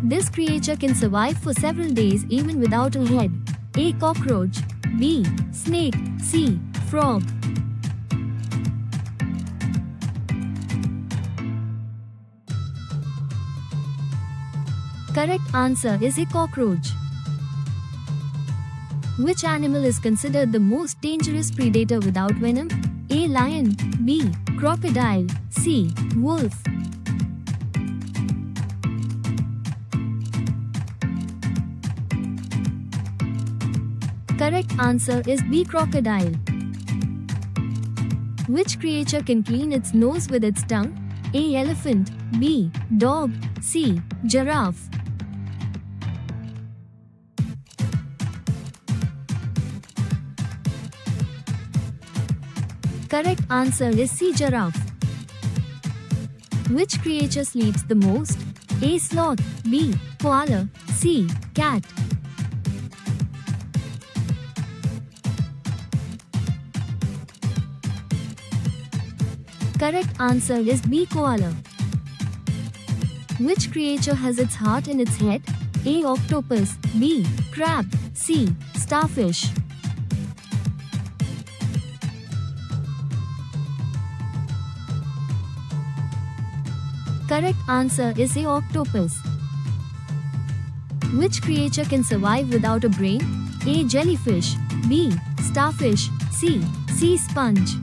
This creature can survive for several days even without a head. A. Cockroach. B. Snake. C. Frog. Correct answer is a cockroach. Which animal is considered the most dangerous predator without venom? A. Lion. B. Crocodile. C. Wolf. Correct answer is B. Crocodile. Which creature can clean its nose with its tongue? A. Elephant. B. Dog. C. Giraffe. Correct answer is C. Giraffe. Which creature sleeps the most? A. Sloth. B. Koala. C. Cat. Correct answer is B. Koala. Which creature has its heart in its head? A. Octopus. B. Crab. C. Starfish. Correct answer is A. Octopus. Which creature can survive without a brain? A. Jellyfish. B. Starfish. C. Sea sponge.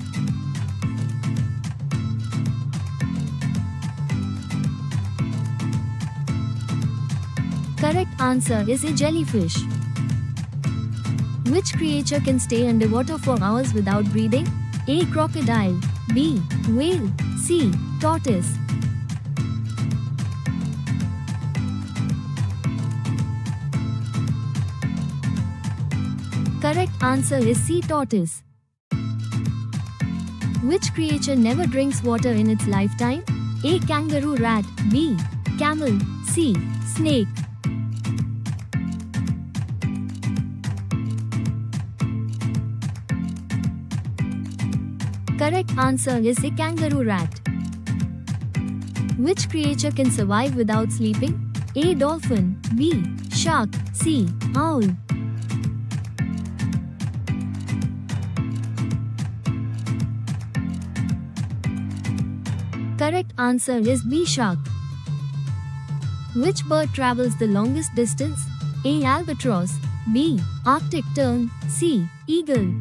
Correct answer is a jellyfish. Which creature can stay underwater for hours without breathing? A. Crocodile. B. Whale. C. Tortoise. Correct answer is C. Tortoise. Which creature never drinks water in its lifetime? A. Kangaroo rat. B. Camel. C. Snake. Correct answer is a kangaroo rat. Which creature can survive without sleeping? A. Dolphin. B. Shark. C. Owl. Correct answer is B. Shark. Which bird travels the longest distance? A. Albatross. B. Arctic tern. C. Eagle.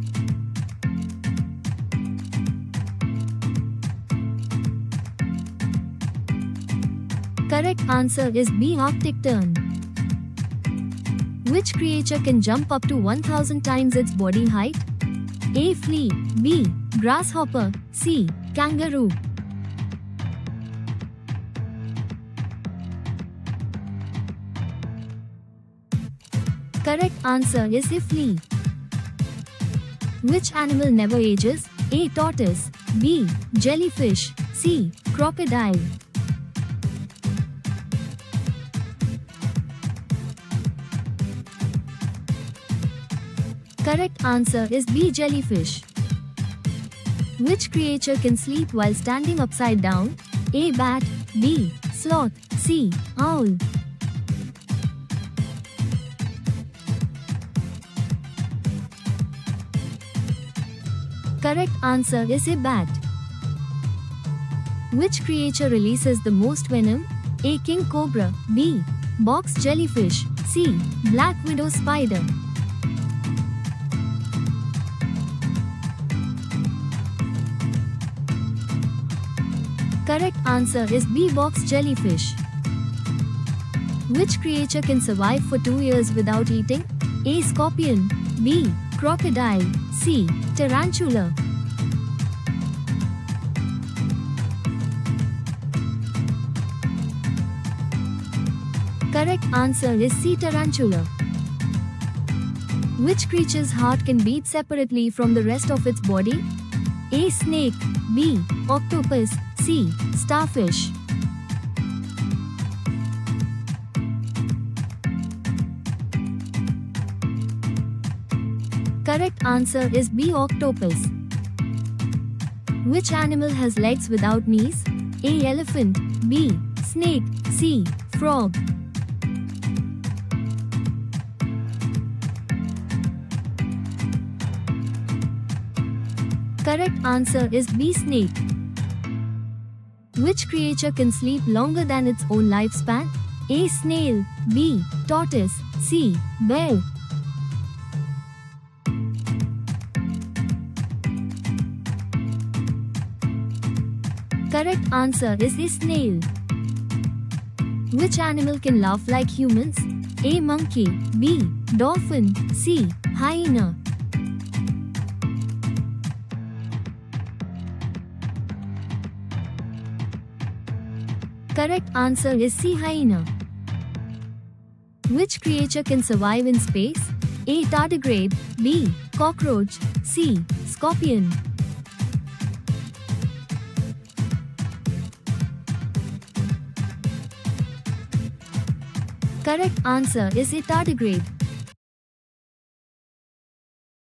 Correct answer is B. Arctic tern. Which creature can jump up to 1000 times its body height? A. Flea. B. Grasshopper. C. Kangaroo. Correct answer is a flea. Which animal never ages? A. Tortoise. B. Jellyfish. C. Crocodile. Correct answer is B. Jellyfish. Which creature can sleep while standing upside down? A. Bat. B. Sloth. C. Owl. Correct answer is a bat. Which creature releases the most venom? A. King cobra. B. Box jellyfish. C. Black widow spider. Correct answer is B. Box jellyfish. Which creature can survive for 2 years without eating? A. Scorpion. B. Crocodile. C. Tarantula. Correct answer is C. Tarantula. Which creature's heart can beat separately from the rest of its body? A. Snake. B. Octopus. C. Starfish. Correct answer is B. Octopus. Which animal has legs without knees? A. Elephant. B. Snake. C. Frog. Correct answer is B. Snake. Which creature can sleep longer than its own lifespan? A. Snail. B. Tortoise. C. Bear. Correct answer is A. Snail. Which animal can laugh like humans? A. Monkey. B. Dolphin. C. Hyena. Correct answer is C. Hyena. Which creature can survive in space? A. Tardigrade. B. Cockroach. C. Scorpion. Correct answer is A. Tardigrade.